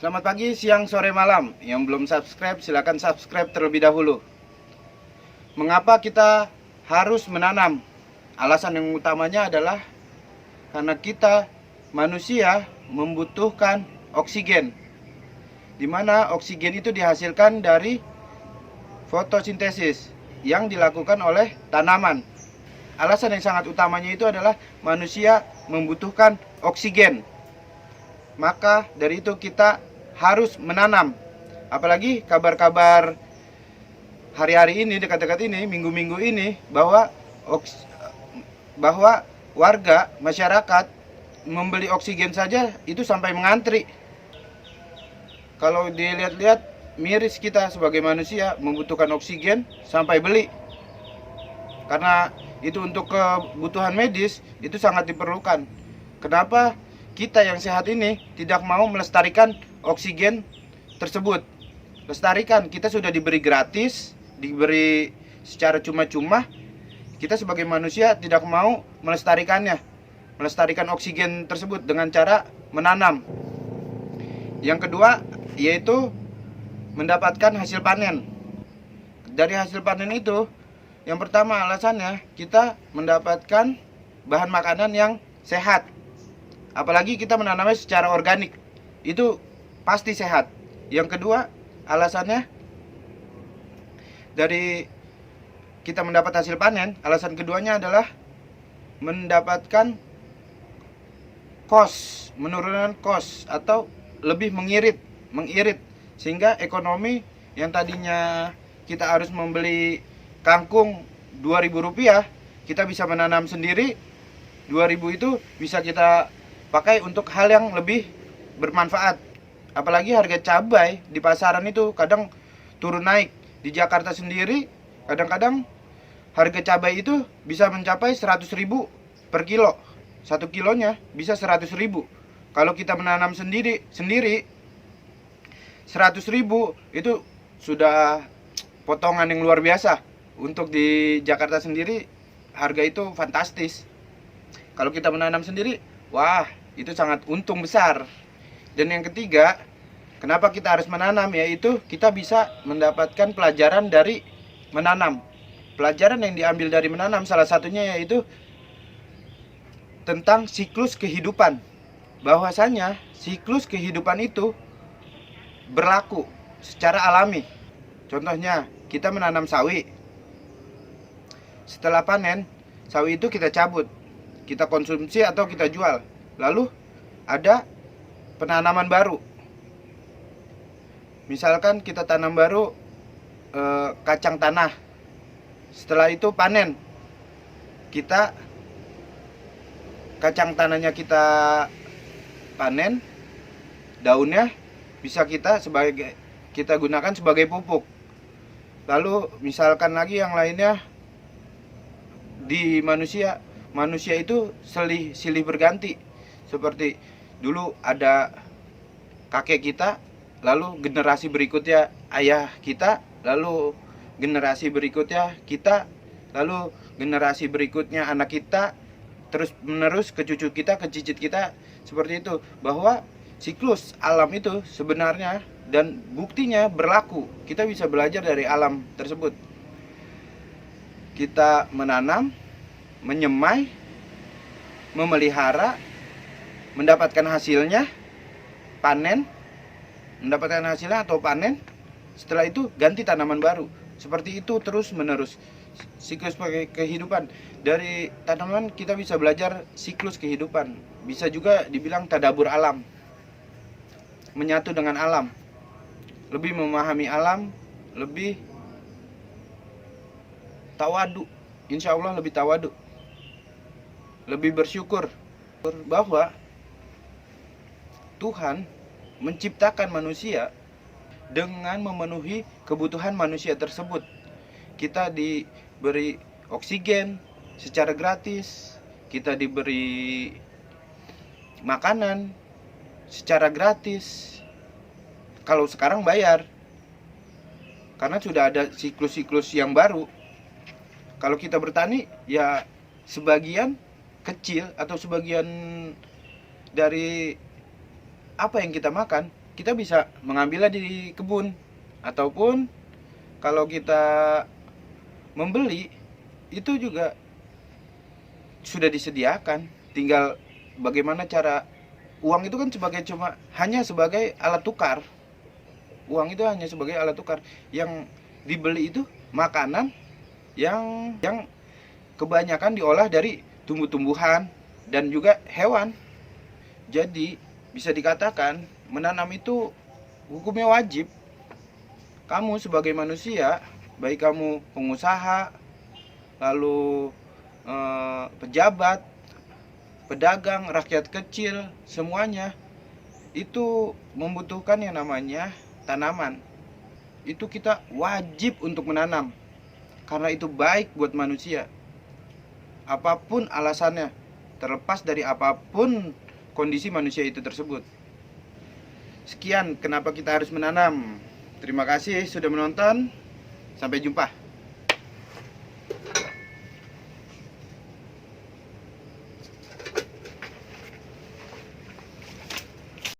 Selamat pagi, siang, sore, malam. Yang belum subscribe, silakan subscribe terlebih dahulu. Mengapa kita harus menanam? Alasan yang utamanya adalah karena kita manusia membutuhkan oksigen, di mana oksigen itu dihasilkan dari fotosintesis yang dilakukan oleh tanaman. Alasan yang sangat utamanya itu adalah manusia membutuhkan oksigen. Maka dari itu kita harus menanam. Apalagi kabar-kabar hari-hari ini, dekat-dekat ini, minggu-minggu ini, bahwa warga masyarakat membeli oksigen saja itu sampai mengantri. Kalau dilihat-lihat, miris kita sebagai manusia membutuhkan oksigen sampai beli. Karena itu untuk kebutuhan medis itu sangat diperlukan. Kenapa kita yang sehat ini tidak mau melestarikan oksigen tersebut? Lestarikan, kita sudah diberi gratis, diberi secara cuma-cuma. Kita sebagai manusia tidak mau melestarikannya, melestarikan oksigen tersebut dengan cara menanam. Yang kedua yaitu mendapatkan hasil panen. Dari hasil panen itu, yang pertama alasannya kita mendapatkan bahan makanan yang sehat. Apalagi kita menanamnya secara organik, itu pasti sehat. Yang kedua alasannya, dari kita mendapat hasil panen, alasan keduanya adalah mendapatkan menurunkan kos atau lebih mengirit, sehingga ekonomi yang tadinya kita harus membeli kangkung Rp2.000, kita bisa menanam sendiri. 2.000 itu bisa kita pakai untuk hal yang lebih bermanfaat. Apalagi harga cabai di pasaran itu kadang turun naik. Di Jakarta sendiri kadang-kadang harga cabai itu bisa mencapai 100.000 per kilo. 1 kilonya bisa 100.000. Kalau kita menanam sendiri 100.000 itu sudah potongan yang luar biasa. Untuk di Jakarta sendiri harga itu fantastis. Kalau kita menanam sendiri, wah, itu sangat untung besar. Dan yang ketiga, kenapa kita harus menanam, yaitu kita bisa mendapatkan pelajaran dari menanam. Pelajaran yang diambil dari menanam salah satunya yaitu tentang siklus kehidupan. Bahwasanya siklus kehidupan itu berlaku secara alami. Contohnya, kita menanam sawi. Setelah panen, sawi itu kita cabut, kita konsumsi atau kita jual. Lalu ada penanaman baru. Misalkan kita tanam baru kacang tanah. Setelah itu panen, kacang tanahnya kita panen, daunnya bisa kita gunakan sebagai pupuk. Lalu misalkan lagi yang lainnya, di manusia itu silih berganti. Seperti dulu ada kakek kita, lalu generasi berikutnya ayah kita, lalu generasi berikutnya kita, lalu generasi berikutnya anak kita, terus menerus ke cucu kita, ke cicit kita. Seperti itu, bahwa siklus alam itu sebenarnya dan buktinya berlaku. Kita bisa belajar dari alam tersebut. Kita menanam, menyemai, memelihara, mendapatkan hasilnya, mendapatkan hasilnya atau panen. Setelah itu ganti tanaman baru. Seperti itu terus menerus. Siklus kehidupan. Dari tanaman kita bisa belajar siklus kehidupan. Bisa juga dibilang tadabur alam, menyatu dengan alam, lebih memahami alam, lebih tawadu. Insya Allah lebih tawadu, lebih bersyukur bahwa Tuhan menciptakan manusia dengan memenuhi kebutuhan manusia tersebut. Kita diberi oksigen secara gratis, kita diberi makanan secara gratis. Kalau sekarang bayar, karena sudah ada siklus-siklus yang baru. Kalau kita bertani, ya sebagian kecil atau sebagian dari apa yang kita makan kita bisa mengambilnya di kebun, ataupun kalau kita membeli itu juga sudah disediakan. Tinggal bagaimana cara. Uang itu kan hanya sebagai alat tukar. Uang itu hanya sebagai alat tukar. Yang dibeli itu makanan yang kebanyakan diolah dari tumbuh-tumbuhan dan juga hewan. Jadi bisa dikatakan menanam itu hukumnya wajib. Kamu sebagai manusia, baik kamu pengusaha, lalu pejabat, pedagang, rakyat kecil, semuanya itu membutuhkan yang namanya tanaman. Itu kita wajib untuk menanam, karena itu baik buat manusia. Apapun alasannya, terlepas dari apapun kondisi manusia itu tersebut. Sekian kenapa kita harus menanam. Terima kasih sudah menonton. Sampai jumpa.